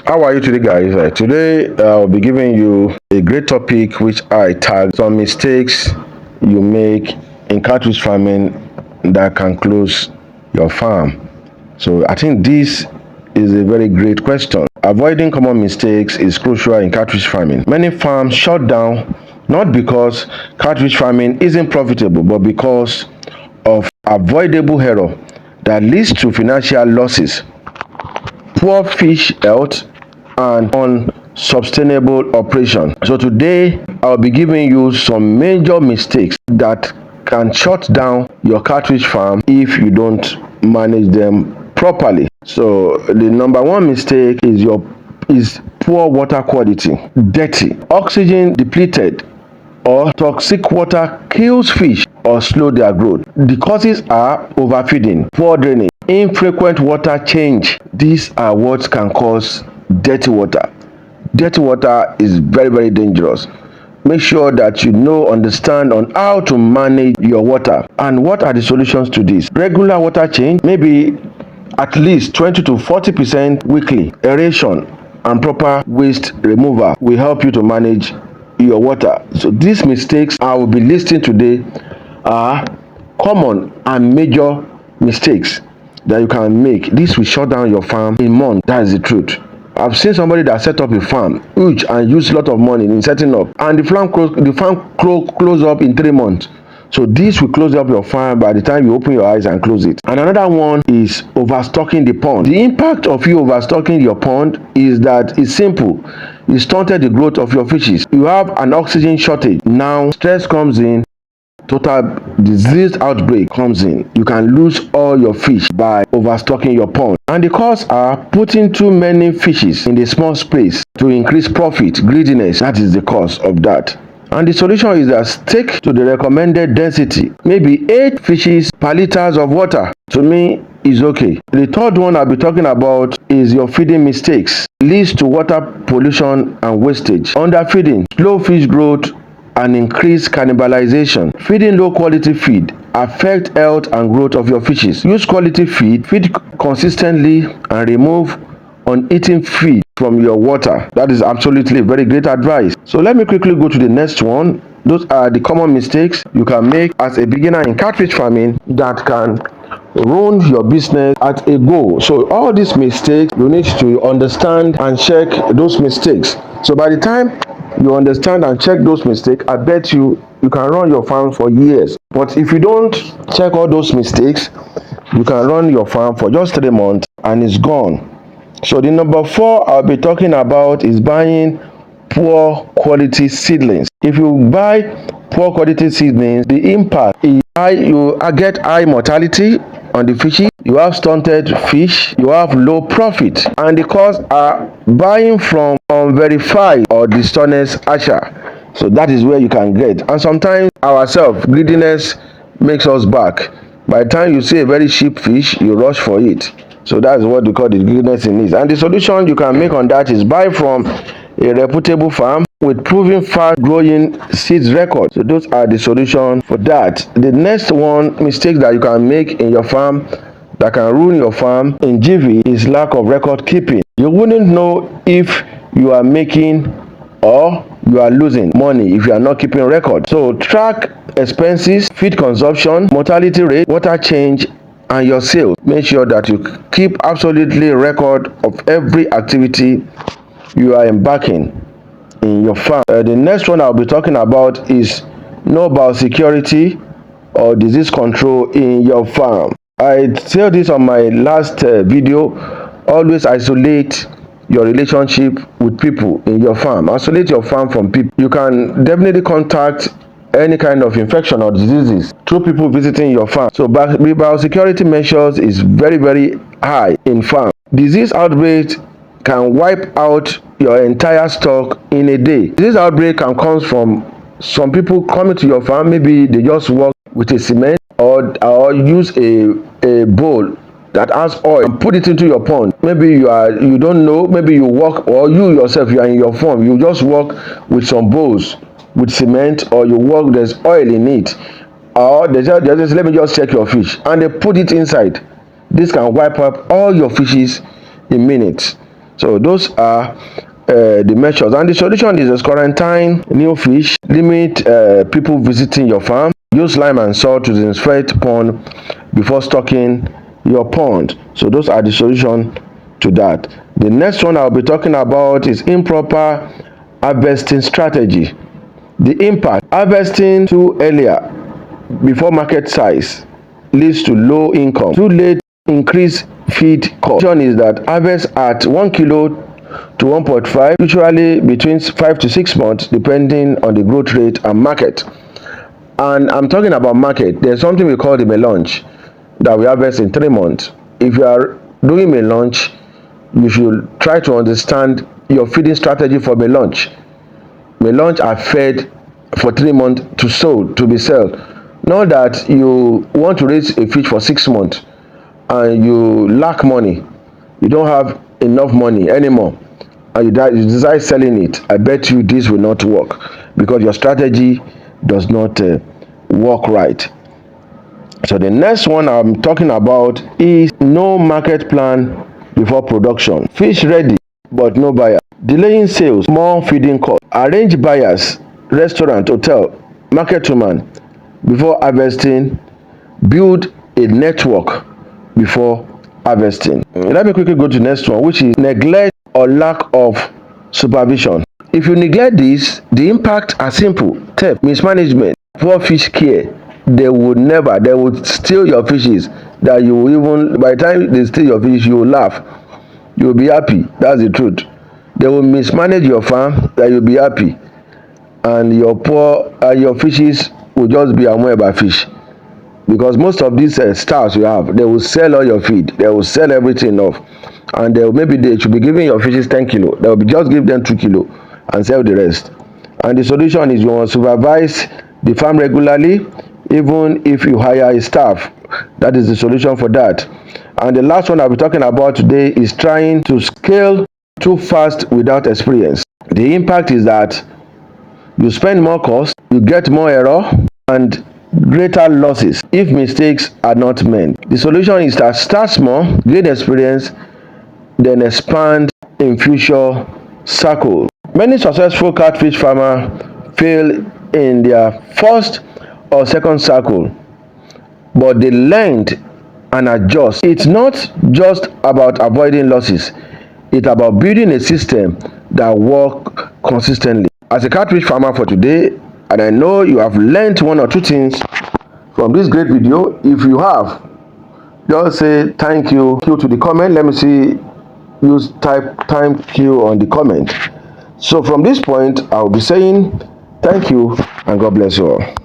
How are you today, guys? Today, I'll be giving you a great topic which I tag some mistakes you make in catfish farming that can close your farm. So, I think this is a very great question. Avoiding common mistakes is crucial in catfish farming. Many farms shut down not because catfish farming isn't profitable, but because of avoidable error that leads to financial losses, poor fish health, and unsustainable operation. So today I'll be giving you some major mistakes that can shut down your catfish farm if you don't manage them properly. So the number one mistake is poor water quality. Dirty, oxygen depleted, or toxic water kills fish or slow their growth. The causes are overfeeding, poor drainage, infrequent water change. These are what can cause dirty water. Dirty water is very dangerous. Make sure that you understand on how to manage your water and what are the solutions to this. Regular water change, maybe at least 20 to 40% weekly. Aeration and proper waste removal will help you to manage your water. So these mistakes I will be listing today are common and major mistakes that you can make. This will shut down your farm in months. That is the truth. I've seen somebody that set up a farm huge and used a lot of money in setting up, and the farm close up in 3 months. So this will close up your farm by the time you open your eyes and close it. And another one is overstocking the pond. The impact of you overstocking your pond is that it's simple. It stunted the growth of your fishes. You have an oxygen shortage. Now stress comes in. Total disease outbreak comes in. You can lose all your fish by overstocking your pond. And the cause are putting too many fishes in a small space to increase profit. Greediness, that is the cause of that. And the solution is that stick to the recommended density. Maybe 8 fishes per liters of water. To me, is okay. The third one I'll be talking about is your feeding mistakes. Leads to water pollution and wastage. Underfeeding, slow fish growth, and increased cannibalization. Feeding low quality feed affect health and growth of your fishes. Use quality feed consistently, and remove uneaten feed from your water. That is absolutely very great advice. So let me quickly go to the next one. Those are the common mistakes you can make as a beginner in catfish farming that can ruin your business at a go. So all these mistakes, you need to understand and check those mistakes. So by the time you understand and check those mistakes, I bet you can run your farm for years. But if you don't check all those mistakes, you can run your farm for just 3 months and it's gone. So the number 4 I'll be talking about is buying poor quality seedlings. If you buy poor quality seedlings, the impact is high. You get high mortality on the fishes, you have stunted fish, you have low profit, and the cause are buying from unverified or dishonest hatcher. So that is where you can get. And sometimes ourselves, greediness makes us back. By the time you see a very cheap fish, you rush for it. So that's what we call the greediness in it. And the solution you can make on that is buy from a reputable farm with proven fast growing seeds record. So those are the solution for that. The next one mistake that you can make in your farm that can ruin your farm in GV is lack of record keeping. You wouldn't know if you are making or you are losing money if you are not keeping record. So track expenses, feed consumption, mortality rate, water change, and your sales. Make sure that you keep absolutely record of every activity you are embarking in your farm. The next one I'll be talking about is know about security or disease control in your farm. I tell this on my last video. Always isolate your relationship with people in your farm. Isolate your farm from people. You can definitely contact any kind of infection or diseases through people visiting your farm. So biosecurity measures is very high in farm. Disease outbreaks can wipe out your entire stock in a day. This outbreak can come from some people coming to your farm. Maybe they just work with a cement or use a bowl that has oil and put it into your pond. Maybe you don't know, maybe you work, or you yourself, you are in your farm, you just work with some bowls with cement, or you work, there's oil in it, or they just let me just check your fish, and they put it inside. This can wipe up all your fishes in minutes. So those are the measures, and the solution is quarantine new fish, limit people visiting your farm, use lime and salt to disinfect pond before stocking your pond. So those are the solution to that. The next one I'll be talking about is improper harvesting strategy. The impact: harvesting too earlier before market size leads to low income. Too late increase feed cost. The is that harvest at 1 kilo to 1.5, usually between 5 to 6 months, depending on the growth rate and market. And I'm talking about market. There's something we call the melange that we harvest in 3 months. If you are doing melange, you should try to understand your feeding strategy for melange. Melange are fed for 3 months to sold, to be sold. Not that you want to raise a fish for 6 months and you lack money, you don't have enough money anymore, and you decide selling it. I bet you this will not work because your strategy does not work right. So the next one I'm talking about is no market plan before production. Fish ready but no buyer. Delaying sales, more feeding cost. Arrange buyers, restaurant, hotel, market woman before harvesting. Build a network before harvesting. Let me quickly go to the next one, which is neglect or lack of supervision. If you neglect this, the impact are simple: theft, mismanagement, poor fish care. They would steal your fishes that you will even, by the time they steal your fish, you will laugh. You will be happy. That's the truth. They will mismanage your farm that you'll be happy. And your fishes will just be amoeba fish. Because most of these stars you have, they will sell all your feed, they will sell everything off, and maybe they should be giving your fishes 10 kilo, they will just give them 2 kilo and sell the rest. And the solution is you must supervise the farm regularly, even if you hire a staff. That is the solution for that. And the last one I'll be talking about today is trying to scale too fast without experience. The impact is that you spend more cost, you get more error, and greater losses if mistakes are not made. The solution is to start small, gain experience, then expand in future cycles. Many successful catfish farmers fail in their first or second cycle, but they learned and adjust. It's not just about avoiding losses, it's about building a system that works consistently. As a catfish farmer for today, and I know you have learned one or two things from this great video. If you have, just say thank you to the comment. Let me see, use type thank you on the comment. So from this point, I will be saying thank you and God bless you all.